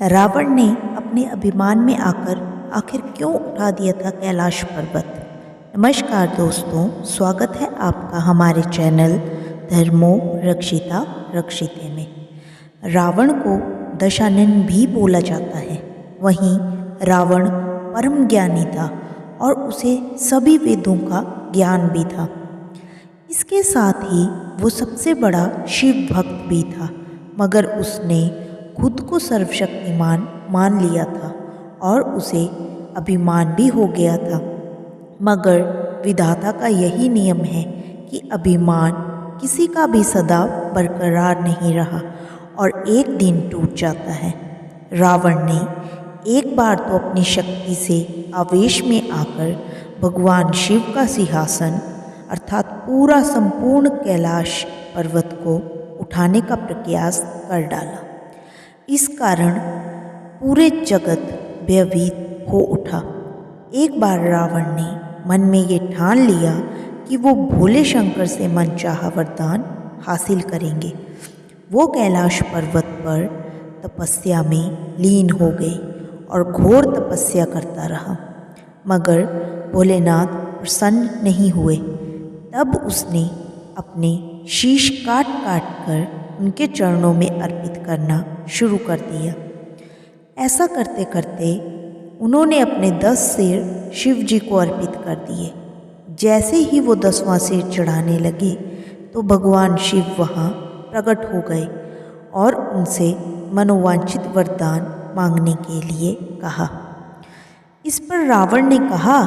रावण ने अपने अभिमान में आकर आखिर क्यों उठा दिया था कैलाश पर्वत। नमस्कार दोस्तों, स्वागत है आपका हमारे चैनल धर्मो रक्षिता रक्षिते में। रावण को दशानन भी बोला जाता है। वहीं रावण परम ज्ञानी था और उसे सभी वेदों का ज्ञान भी था। इसके साथ ही वो सबसे बड़ा शिव भक्त भी था, मगर उसने खुद को सर्वशक्तिमान मान लिया था और उसे अभिमान भी हो गया था। मगर विधाता का यही नियम है कि अभिमान किसी का भी सदा बरकरार नहीं रहा और एक दिन टूट जाता है। रावण ने एक बार तो अपनी शक्ति से आवेश में आकर भगवान शिव का सिंहासन अर्थात पूरा संपूर्ण कैलाश पर्वत को उठाने का प्रयास कर डाला। इस कारण पूरे जगत भयभीत हो उठा। एक बार रावण ने मन में ये ठान लिया कि वो भोले शंकर से मनचाहा वरदान हासिल करेंगे। वो कैलाश पर्वत पर तपस्या में लीन हो गए और घोर तपस्या करता रहा, मगर भोलेनाथ प्रसन्न नहीं हुए। तब उसने अपने शीश काट काट कर उनके चरणों में अर्पित करना शुरू कर दिया। ऐसा करते करते उन्होंने अपने 10 सिर शिव जी को अर्पित कर दिए। जैसे ही वो 10वां सिर चढ़ाने लगे तो भगवान शिव वहाँ प्रकट हो गए और उनसे मनोवांछित वरदान मांगने के लिए कहा। इस पर रावण ने कहा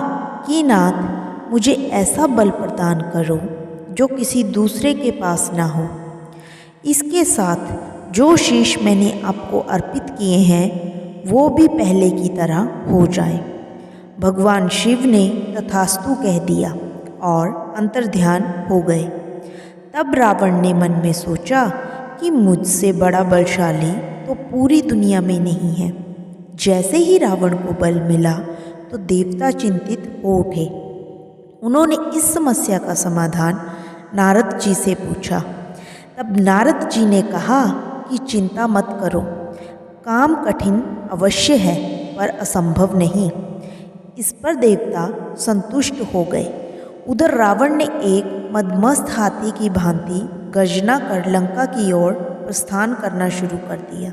कि नाथ, मुझे ऐसा बल प्रदान करो जो किसी दूसरे के पास ना हो। इसके साथ जो शीश मैंने आपको अर्पित किए हैं वो भी पहले की तरह हो जाए। भगवान शिव ने तथास्तु कह दिया और अंतर्ध्यान हो गए। तब रावण ने मन में सोचा कि मुझसे बड़ा बलशाली तो पूरी दुनिया में नहीं है। जैसे ही रावण को बल मिला तो देवता चिंतित हो उठे। उन्होंने इस समस्या का समाधान नारद जी से पूछा। तब नारद जी ने कहा कि चिंता मत करो, काम कठिन अवश्य है पर असंभव नहीं। इस पर देवता संतुष्ट हो गए। उधर रावण ने एक मदमस्त हाथी की भांति गर्जना कर लंका की ओर प्रस्थान करना शुरू कर दिया।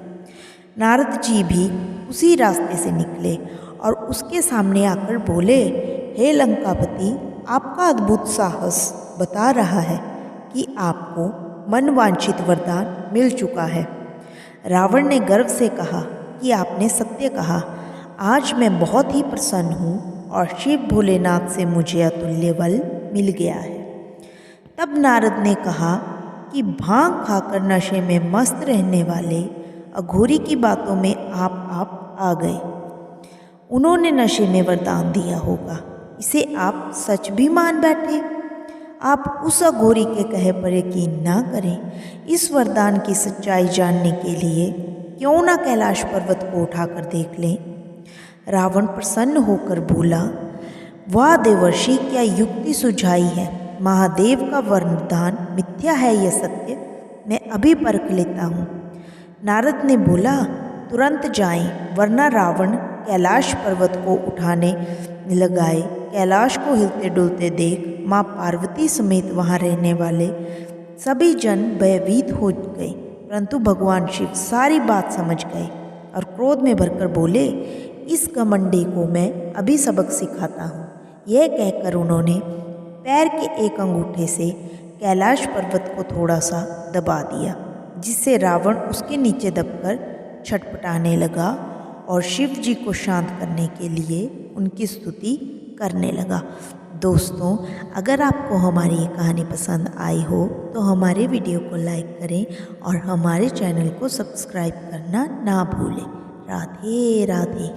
नारद जी भी उसी रास्ते से निकले और उसके सामने आकर बोले, हे लंकापति, आपका अद्भुत साहस बता रहा है कि आपको मनवांछित वरदान मिल चुका है। रावण ने गर्व से कहा कि आपने सत्य कहा। आज मैं बहुत ही प्रसन्न हूँ और शिव भोलेनाथ से मुझे अतुल्य बल मिल गया है। तब नारद ने कहा कि भांग खाकर नशे में मस्त रहने वाले अघोरी की बातों में आप आ गए। उन्होंने नशे में वरदान दिया होगा, इसे आप सच भी मान बैठे। आप उस अघोरी के कहे पर यकीन ना करें। इस वरदान की सच्चाई जानने के लिए क्यों ना कैलाश पर्वत को उठाकर देख लें। रावण प्रसन्न होकर बोला, वाह देवर्षि, क्या युक्ति सुझाई है। महादेव का वरदान मिथ्या है यह सत्य, मैं अभी परख लेता हूँ। नारद ने बोला, तुरंत जाएं, वरना रावण कैलाश पर्वत को उठाने लगाए। कैलाश को हिलते डुलते देख माँ पार्वती समेत वहाँ रहने वाले सभी जन भयभीत हो गए, परंतु भगवान शिव सारी बात समझ गए और क्रोध में भरकर बोले, इस घमंडी को मैं अभी सबक सिखाता हूँ। यह कहकर उन्होंने पैर के एक अंगूठे से कैलाश पर्वत को थोड़ा सा दबा दिया, जिससे रावण उसके नीचे दबकर छटपटाने लगा और शिव जी को शांत करने के लिए उनकी स्तुति करने लगा। दोस्तों, अगर आपको हमारी ये कहानी पसंद आई हो तो हमारे वीडियो को लाइक करें और हमारे चैनल को सब्सक्राइब करना ना भूलें। राधे राधे।